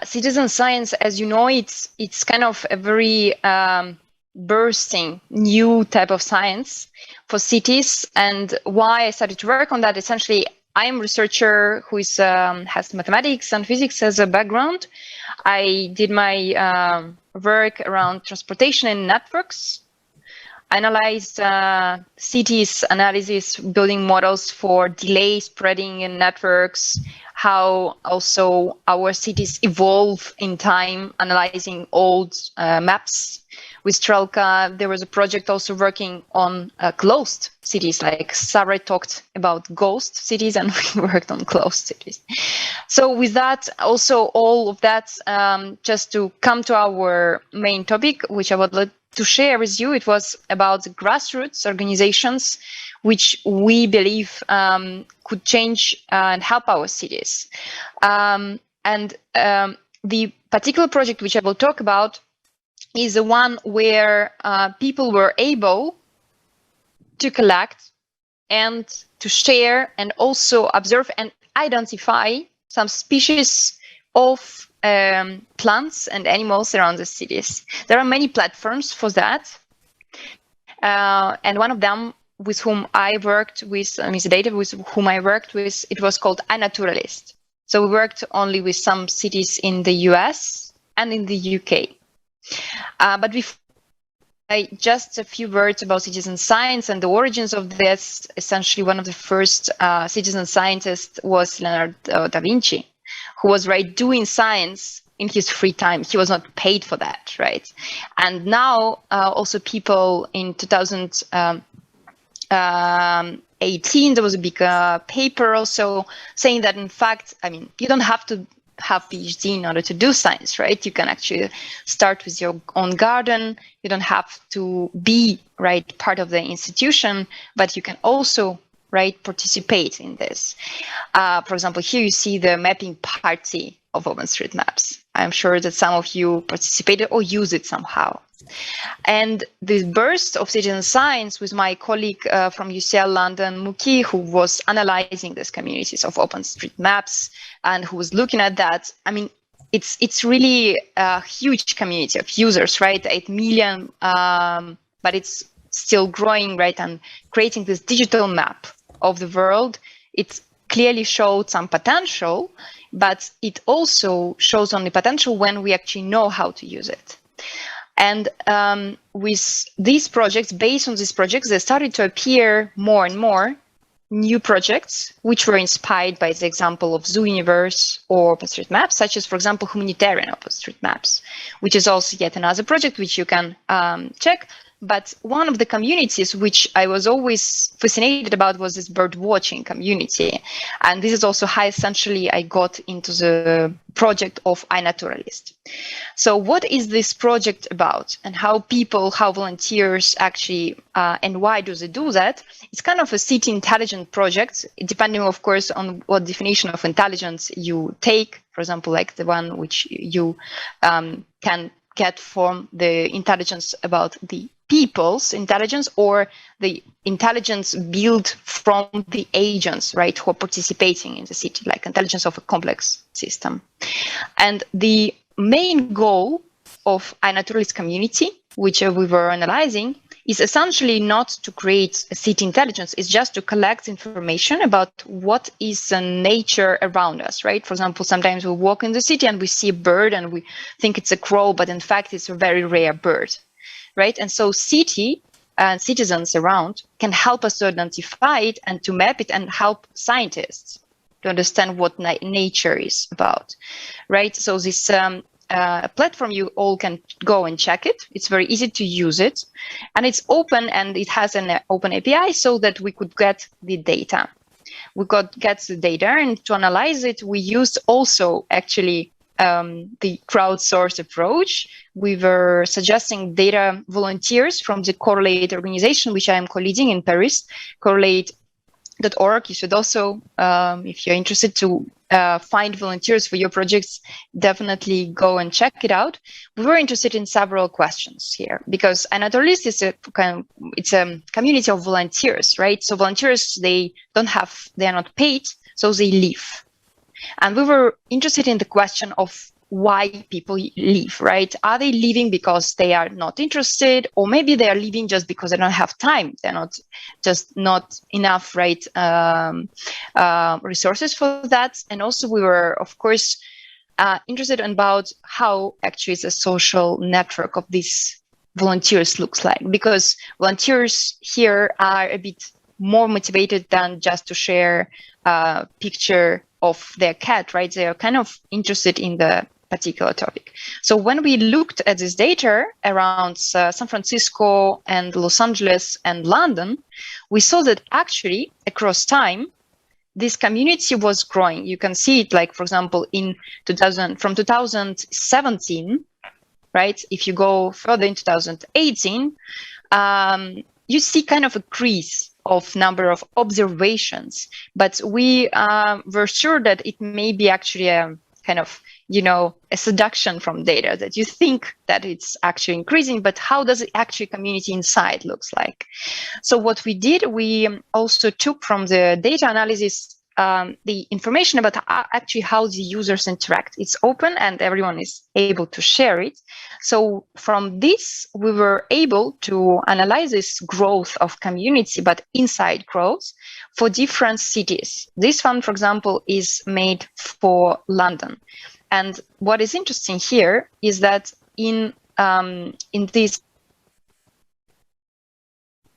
Citizen science, as you know, it's kind of a very bursting new type of science for cities. And why I started to work on that, essentially, I'm a researcher who is has mathematics and physics as a background. I did my work around transportation and networks. I analyzed cities analysis, building models for delay spreading in networks, how also our cities evolve in time, analyzing old maps. With Strelka, there was a project also working on closed cities, like Sarah talked about ghost cities, and we worked on closed cities. So with that, also all of that, just to come to our main topic, which I would like to share with you, it was about grassroots organizations, which we believe could change and help our cities. The particular project which I will talk about is the one where people were able to collect and to share and also observe and identify some species of plants and animals around the cities. There are many platforms for that. And one of them with whom I worked with, data with whom I worked with, it was called iNaturalist. So we worked only with some cities in the US and in the UK. But before just a few words about citizen science and the origins of this. Essentially, one of the first citizen scientists was Leonardo da Vinci, who was doing science in his free time. He was not paid for that, right? And now also people in 2018, there was a big paper also saying that, in fact, you don't have to have PhD in order to do science, right? You can actually start with your own garden. You don't have to be part of the institution, but you can also participate in this. For example, here you see the mapping party of OpenStreetMaps. I'm sure that some of you participated or use it somehow. And the burst of citizen science with my colleague from UCL London, Muki, who was analyzing these communities of OpenStreetMaps and who was looking at that. It's really a huge community of users, 8 million, but it's still growing, and creating this digital map of the world. It clearly showed some potential, but it also shows only potential when we actually know how to use it. And with these projects, based on these projects, they started to appear more and more new projects which were inspired by the example of Zoo Universe or OpenStreetMaps, such as, for example, Humanitarian OpenStreetMaps, which is also yet another project which you can check. But one of the communities which I was always fascinated about was this bird watching community. And this is also how essentially I got into the project of iNaturalist. So what is this project about, and how volunteers actually, and why do they do that? It's kind of a city intelligence project, depending, of course, on what definition of intelligence you take. For example, like the one which you can get from the intelligence about the people's intelligence, or the intelligence built from the agents, right, who are participating in the city, like intelligence of a complex system. And the main goal of iNaturalist community, which we were analyzing, is essentially not to create a city intelligence, it's just to collect information about what is nature around us, right? For example, sometimes we walk in the city and we see a bird and we think it's a crow, but in fact it's a very rare bird, right? And so city and citizens around can help us to identify it and to map it, and help scientists to understand what nature is about, right? So this platform, you all can go and check it. It's very easy to use it, and it's open, and it has an open API so that we could get the data. We could get the data, and to analyze it, we used also actually the crowdsource approach. We were suggesting data volunteers from the Correlate organization, which I am co-leading in Paris, correlate.org. You should also, if you're interested to find volunteers for your projects, definitely go and check it out. We were interested in several questions here, because iNaturalist is it's a community of volunteers, right? So volunteers, they are not paid, so they live. And we were interested in the question of why people leave, right? Are they leaving because they are not interested, or maybe they are leaving just because they don't have time? They're not enough, right, resources for that. And also we were, of course, interested about how actually the social network of these volunteers looks like, because volunteers here are a bit more motivated than just to share a picture of their cat, right? They are kind of interested in the particular topic. So when we looked at this data around San Francisco and Los Angeles and London, we saw that actually across time, this community was growing. You can see it, like, for example, from 2017, right? If you go further in 2018, you see kind of a increase of number of observations, but we were sure that it may be actually a kind of, a seduction from data, that you think that it's actually increasing, but how does it actually community inside looks like? So what we did, we also took from the data analysis the information about actually how the users interact. It's open and everyone is able to share it. So from this, we were able to analyze this growth of community, but inside growth for different cities. This one, for example, is made for London. And what is interesting here is that in this,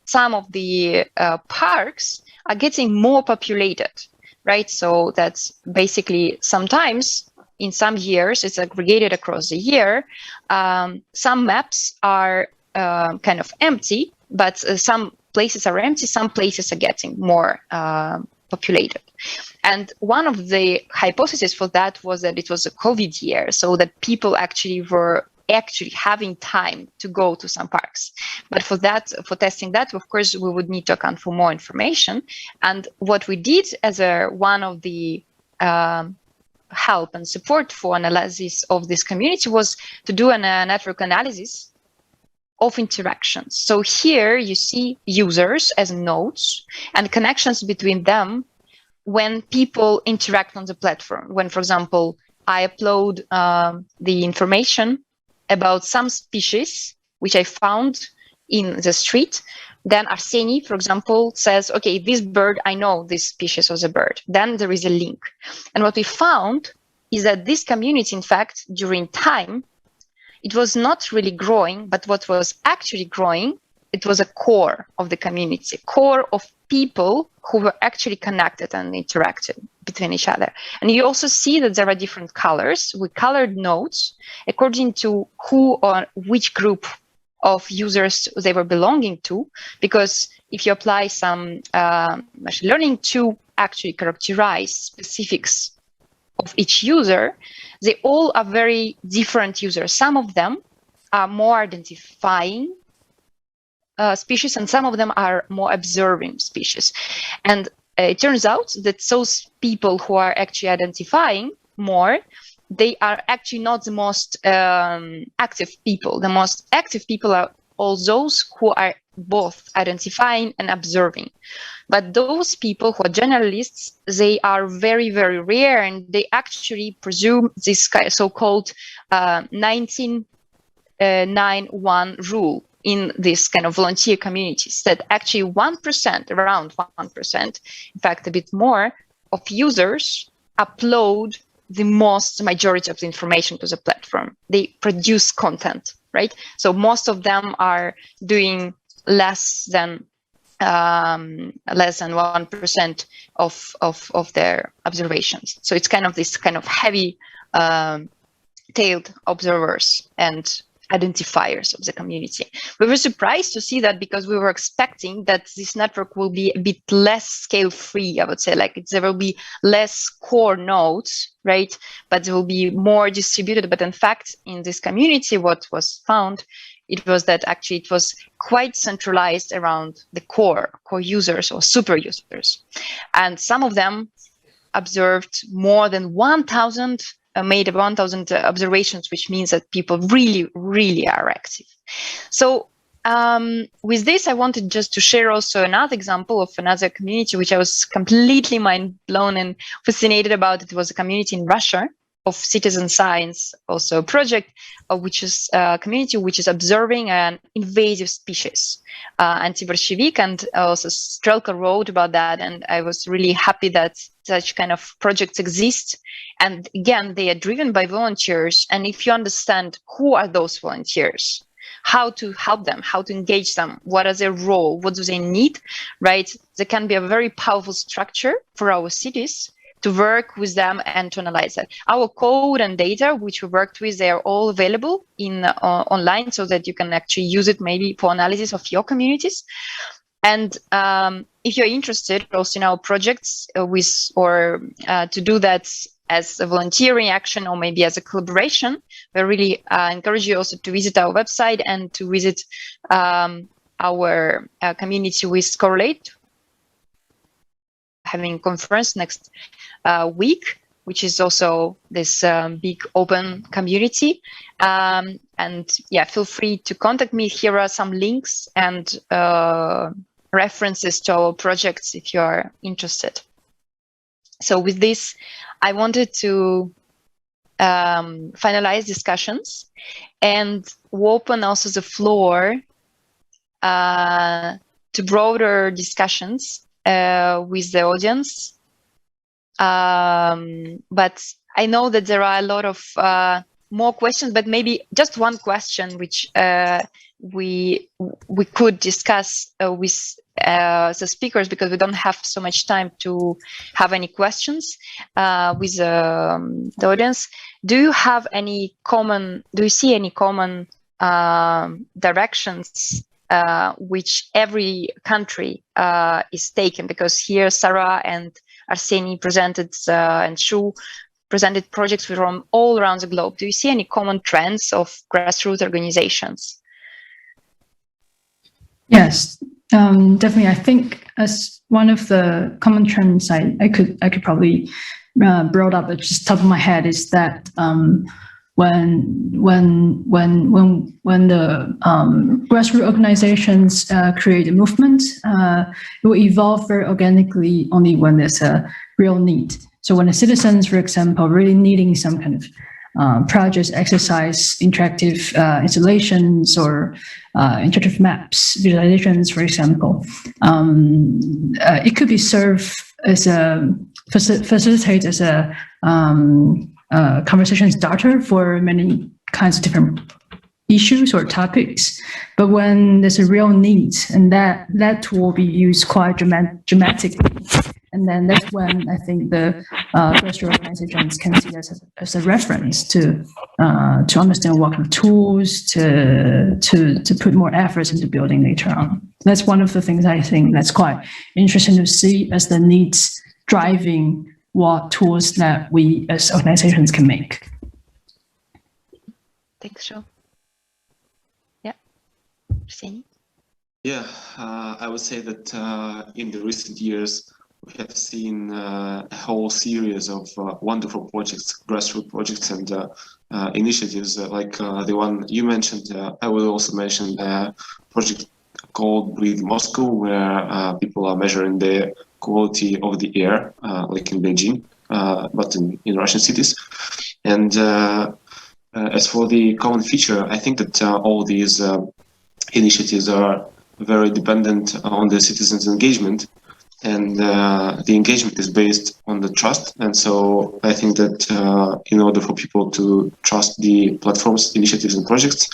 some of the parks are getting more populated, right? So that's basically sometimes in some years, it's aggregated across the year. Some maps are kind of empty, but some places are empty, some places are getting more populated. And one of the hypotheses for that was that it was a COVID year, so that people actually were having time to go to some parks. But for testing that, of course, we would need to account for more information. And what we did as one of the help and support for analysis of this community was to do a network analysis of interactions. So here you see users as nodes and connections between them when people interact on the platform. When, for example, I upload the information about some species which I found in the street, then Arseny, for example, says, okay, this bird, I know this species was a bird. Then there is a link. And what we found is that this community, in fact, during time, it was not really growing, but what was actually growing it was a core of the community, core of people who were actually connected and interacted between each other. And you also see that there are different colors with colored nodes according to who or which group of users they were belonging to, because if you apply some machine learning to actually characterize specifics of each user, they all are very different users. Some of them are more identifying species, and some of them are more observing species. And it turns out that those people who are actually identifying more, they are actually not the most active people. The most active people are all those who are both identifying and observing. But those people who are generalists, they are very, very rare, and they actually presume this so-called 1991 rule in this kind of volunteer communities, that actually 1%, around 1%, in fact, a bit more, of users upload the majority of the information to the platform. They produce content, right? So most of them are doing less than 1% of their observations. So it's kind of this kind of heavy tailed observers and identifiers of the community. We were surprised to see that, because we were expecting that this network will be a bit less scale free, I would say, like there will be less core nodes, right? But it will be more distributed. But in fact, in this community, what was found, it was that actually it was quite centralized around the core users or super users. And some of them observed more than 1,000 made 1,000 observations, which means that people really, really are active. So with this, I wanted just to share also another example of another community, which I was completely mind blown and fascinated about. It was a community in Russia of citizen science, also a project, which is a community which is observing an invasive species, anti-Bolshevik, and also Strelka wrote about that. And I was really happy that such kind of projects exist. And again, they are driven by volunteers. And if you understand who are those volunteers, how to help them, how to engage them, what is their role, what do they need, right? There can be a very powerful structure for our cities to work with them and to analyze that. Our code and data, which we worked with, they are all available in online, so that you can actually use it maybe for analysis of your communities. And if you're interested also in our projects to do that as a volunteering action or maybe as a collaboration, we really encourage you also to visit our website and to visit our community with Correlate, having a conference next week, which is also this big open community. And yeah, feel free to contact me. Here are some links and references to our projects if you are interested. So with this, I wanted to finalize discussions and open also the floor to broader discussions with the audience. But I know that there are a lot of more questions, but maybe just one question which we could discuss with the speakers, because we don't have so much time to have any questions with the audience. Do you see any common directions which every country is taking? Because here Sarah and Arseny presented and Shu presented projects from all around the globe. Do you see any common trends of grassroots organizations? Yes, definitely. I think as one of the common trends I could probably brought up at just top of my head is that when the grassroots organizations create a movement, it will evolve very organically only when there's a real need. So when the citizens, for example, really needing some kind of projects, exercise, interactive installations, or interactive maps, visualizations, for example, it could be served as a facilitate as a conversation starter for many kinds of different issues or topics, but when there's a real need, and that tool will be used quite dramatically. And then that's when I think the grassroots organizations can see this as a reference to understand what kind of tools to put more efforts into building later on. That's one of the things I think that's quite interesting to see as the needs driving what tools that we as organizations can make. Thanks, Jo. Yeah. Arseny? Yeah, I would say that in the recent years, we have seen a whole series of wonderful projects, grassroots projects and initiatives like the one you mentioned. I will also mention a project called Breathe Moscow, where people are measuring the quality of the air, like in Beijing, but in Russian cities. And as for the common feature, I think that all these initiatives are very dependent on the citizens' engagement. And the engagement is based on the trust. And so I think that in order for people to trust the platforms, initiatives, and projects,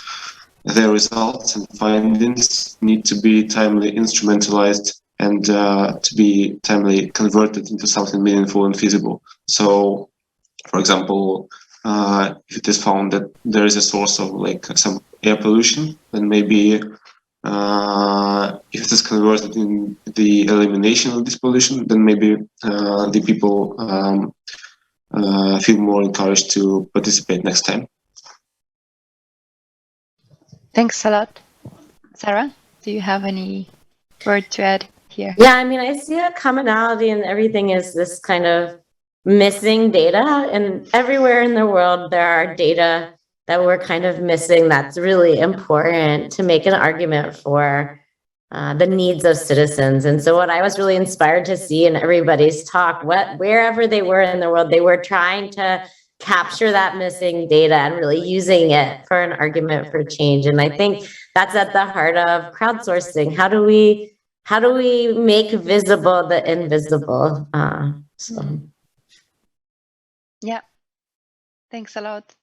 their results and findings need to be timely instrumentalized and to be timely converted into something meaningful and feasible. So, for example, if it is found that there is a source of like some air pollution, then maybe if it is converted in the elimination of this pollution, then maybe the people feel more encouraged to participate next time. Thanks a lot. Sarah, do you have any word to add here? Yeah, I mean, I see a commonality in everything is this kind of missing data, and everywhere in the world there are data that we're kind of missing that's really important to make an argument for the needs of citizens. And so what I was really inspired to see in everybody's talk, wherever they were in the world, they were trying to capture that missing data and really using it for an argument for change. And I think that's at the heart of crowdsourcing. How do we make visible the invisible? Yeah. Thanks a lot.